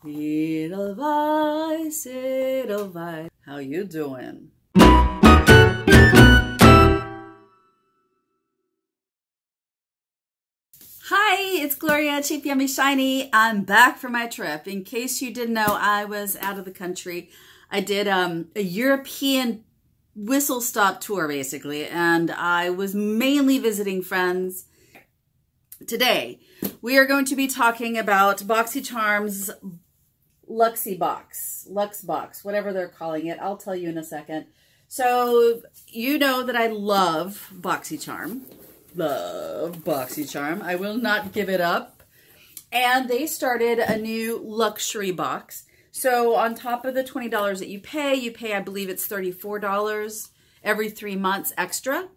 Edelweiss, Edelweiss. How you doing? Hi, it's Gloria, Cheap Yummy Shiny. I'm back from my trip. In case you didn't know, I was out of the country. I did a European whistle stop tour, basically, and I was mainly visiting friends. Today, we are going to be talking about BoxyCharm's Luxie Box, Lux Box, whatever they're calling it. I'll tell you in a second. So, you know that I love BoxyCharm. Love BoxyCharm. I will not give it up. And they started a new luxury box. So on top of the $20 that you pay, I believe it's $34 every 3 months extra.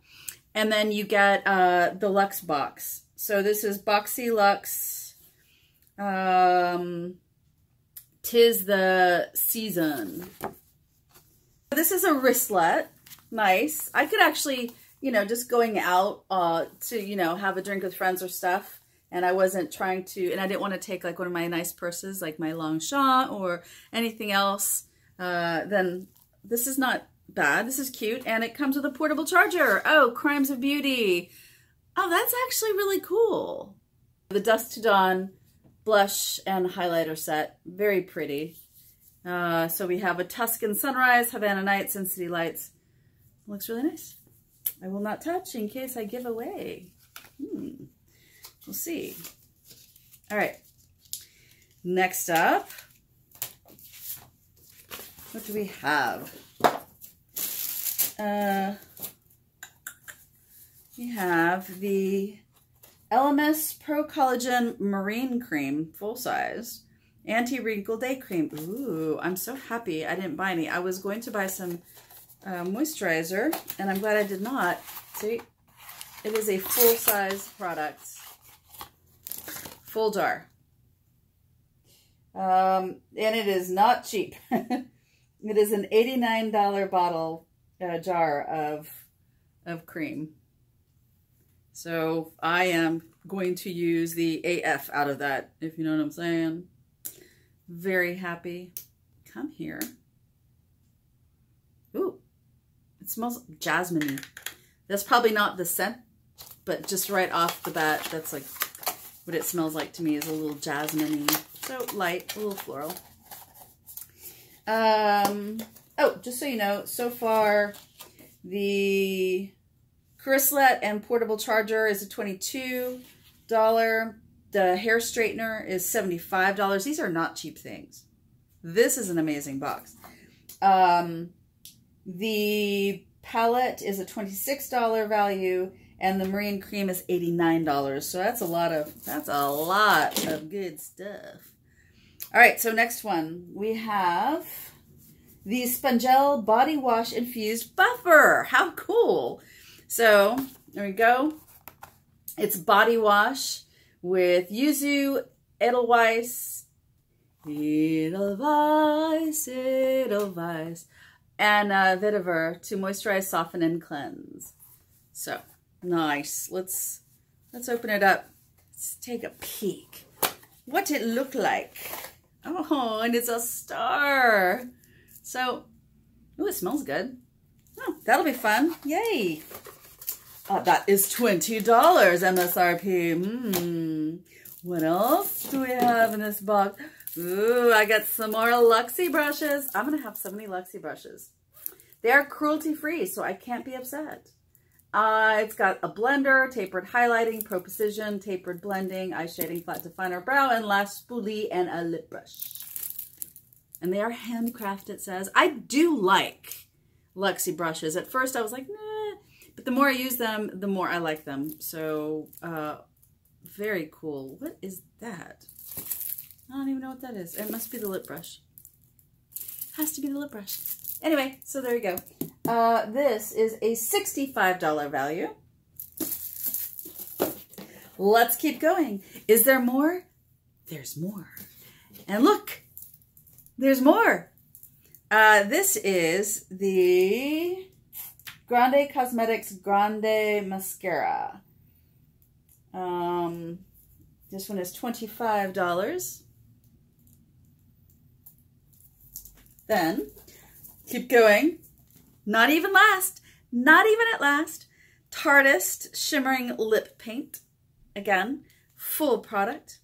And then you get the Lux Box. So this is Boxy Lux. 'Tis the season. This is a wristlet. Nice. I could actually, you know, just going out to, you know, have a drink with friends or stuff. And I wasn't trying to, and I didn't want to take like one of my nice purses, like my Longchamp or anything else. Then this is not bad. This is cute. And it comes with a portable charger. Oh, Crimes of Beauty. Oh, that's actually really cool. The Dusk to Dawn blush and highlighter set. Very pretty. So we have a Tuscan Sunrise, Havana Nights, and City Lights. Looks really nice. I will not touch in case I give away. We'll see. All right. Next up, what do we have? We have the LMS Pro Collagen Marine Cream, full size, anti-wrinkle day cream. Ooh, I'm so happy I didn't buy any. I was going to buy some moisturizer, and I'm glad I did not. See, it is a full-size product. Full jar. And it is not cheap. It is an $89 bottle, jar of cream. So I am going to use the AF out of that, if you know what I'm saying. Very happy. Come here. Ooh, it smells jasmine-y. That's probably not the scent, but just right off the bat, that's like what it smells like to me, is a little jasmine-y. So light, a little floral. Oh, just so you know, so far the Carislet and portable charger is a $22. The hair straightener is $75. These are not cheap things. This is an amazing box. The palette is a $26 value, and the marine cream is $89. So that's a lot of good stuff. All right, so next one we have the Spongelle Body Wash Infused Buffer. How cool! So there we go. It's body wash with yuzu, Edelweiss, and vetiver to moisturize, soften, and cleanse. So nice. Let's open it up. Let's take a peek. What it look like? Oh, and it's a star. So, ooh, it smells good. Oh, that'll be fun. Yay. That is $20 MSRP. What else do we have in this box? Ooh, I got some more Luxie brushes. I'm going to have so many Luxie brushes. They are cruelty-free, so I can't be upset. It's got a blender, tapered highlighting, pro precision, tapered blending, eye shading, flat definer, brow and lash spoolie, and a lip brush. And they are handcrafted, it says. I do like Luxie brushes. At first I was like, nah. But the more I use them, the more I like them. So, very cool. What is that? I don't even know what that is. It must be the lip brush. Has to be the lip brush. Anyway, so there you go. This is a $65 value. Let's keep going. Is there more? There's more. And look, there's more. This is the Grande Cosmetics Grande Mascara. This one is $25. Then, keep going. Not even last. Not even at last. Tarteist Shimmering Lip Paint. Again, full product.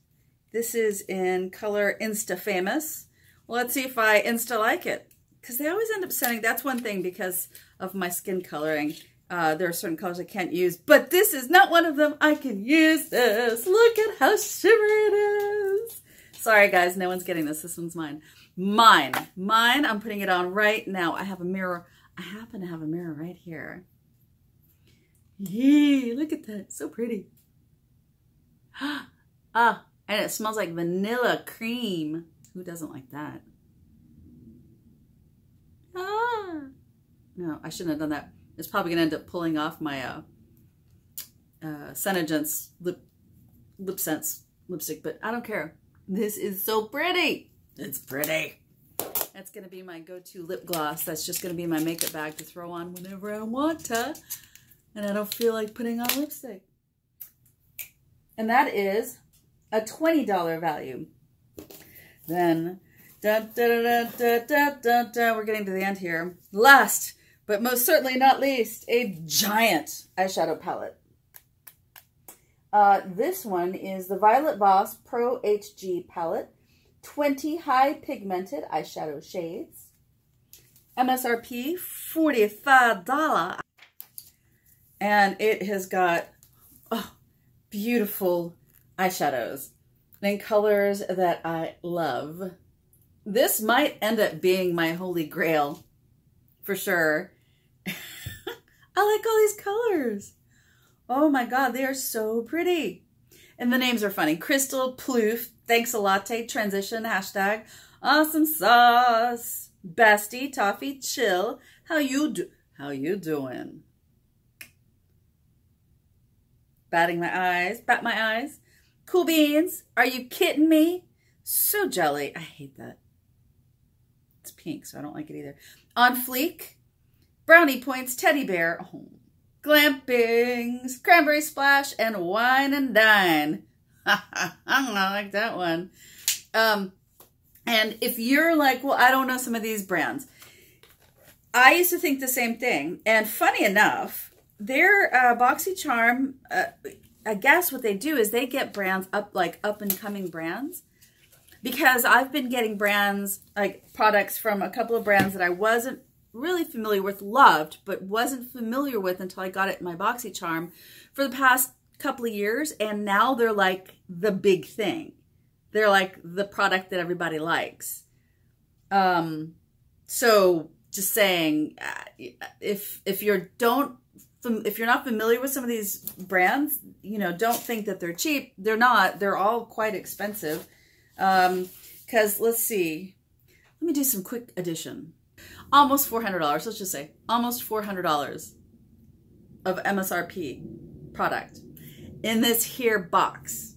This is in color Insta Famous. Well, let's see if I Insta like it. Because they always end up sending, that's one thing because of my skin coloring. There are certain colors I can't use, but this is not one of them. I can use this. Look at how shimmery it is. Sorry guys, no one's getting this. This one's mine. Mine. I'm putting it on right now. I have a mirror. I happen to have a mirror right here. Yee, look at that. So pretty. Ah, and it smells like vanilla cream. Who doesn't like that? Ah. No, I shouldn't have done that. It's probably going to end up pulling off my Senegence lip sense lipstick, but I don't care. This is so pretty. It's pretty. That's going to be my go-to lip gloss. That's just going to be my makeup bag to throw on whenever I want to, and I don't feel like putting on lipstick. And that is a $20 value. Then, we're getting to the end here. Last, but most certainly not least, a giant eyeshadow palette. This one is the Violet Voss Pro HG palette. 20 high pigmented eyeshadow shades. MSRP $45. And it has got beautiful eyeshadows in colors that I love. This might end up being my holy grail for sure. I like all these colors. Oh my God, they are so pretty. And the names are funny. Crystal, Ploof, Thanks a Latte, Transition, hashtag, Awesome Sauce, Bestie, Toffee, Chill. How you doing? Bat my eyes. Cool Beans, Are You Kidding Me? So jelly. I hate that. It's pink, so I don't like it either. On Fleek, Brownie Points, Teddy Bear, Glampings, Cranberry Splash, and Wine and Dine. I like that one. And if you're like, well, I don't know some of these brands. I used to think the same thing. And funny enough, their BoxyCharm, I guess what they do is they get brands up and coming brands. Because I've been getting brands, like products from a couple of brands that I wasn't really familiar with, loved, but wasn't familiar with until I got it in my BoxyCharm for the past couple of years. And now they're like the big thing. They're like the product that everybody likes. So just saying, if you're not familiar with some of these brands, you know, don't think that they're cheap. They're not. They're all quite expensive. Because let's see, let me do some quick addition. Almost $400. Let's just say almost $400 of MSRP product in this here box.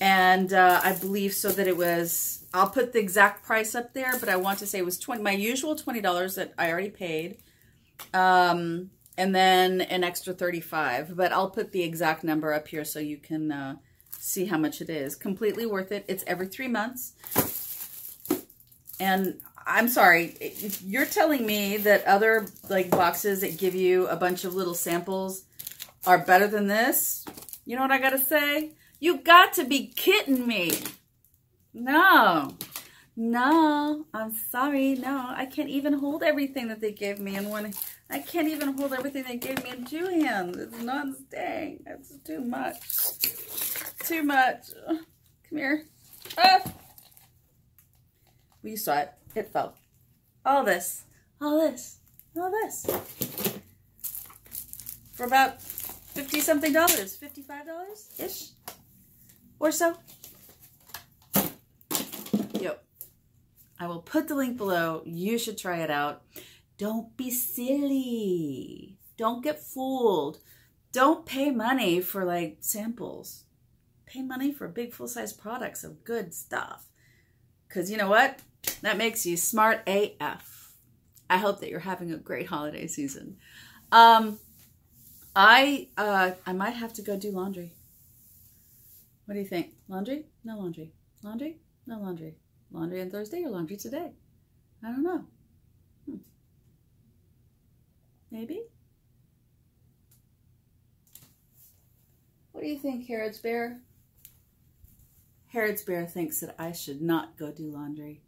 And I believe so that it was, I'll put the exact price up there, but I want to say it was my usual $20 that I already paid. And then an extra $35, but I'll put the exact number up here so you can see how much it is. Completely worth it. It's every 3 months. And I'm sorry, if you're telling me that other like boxes that give you a bunch of little samples are better than this, you know what I gotta say? You got to be kidding me. No, I'm sorry. No, I can't even hold everything that they gave me in one. I can't even hold everything they gave me in 2 hands. It's not staying. It's too much. Too much. Come here. Ah. Well, you saw it. It fell. All this. For about $50-something, $55-ish or so. Yep. I will put the link below. You should try it out. Don't be silly. Don't get fooled. Don't pay money for like samples. Pay money for big full-size products of good stuff. Because you know what? That makes you smart AF. I hope that you're having a great holiday season. I might have to go do laundry. What do you think? Laundry? No laundry. Laundry? No laundry. Laundry on Thursday or laundry today? I don't know. Maybe? What do you think, Herod's Bear? Herod's Bear thinks that I should not go do laundry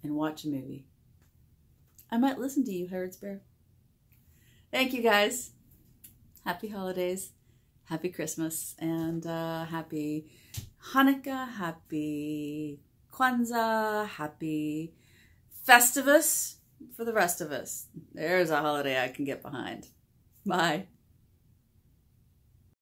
and watch a movie. I might listen to you, Herod's Bear. Thank you, guys. Happy holidays, happy Christmas, and happy Hanukkah, happy Kwanzaa, happy Festivus for the rest of us. There's a holiday I can get behind. Bye.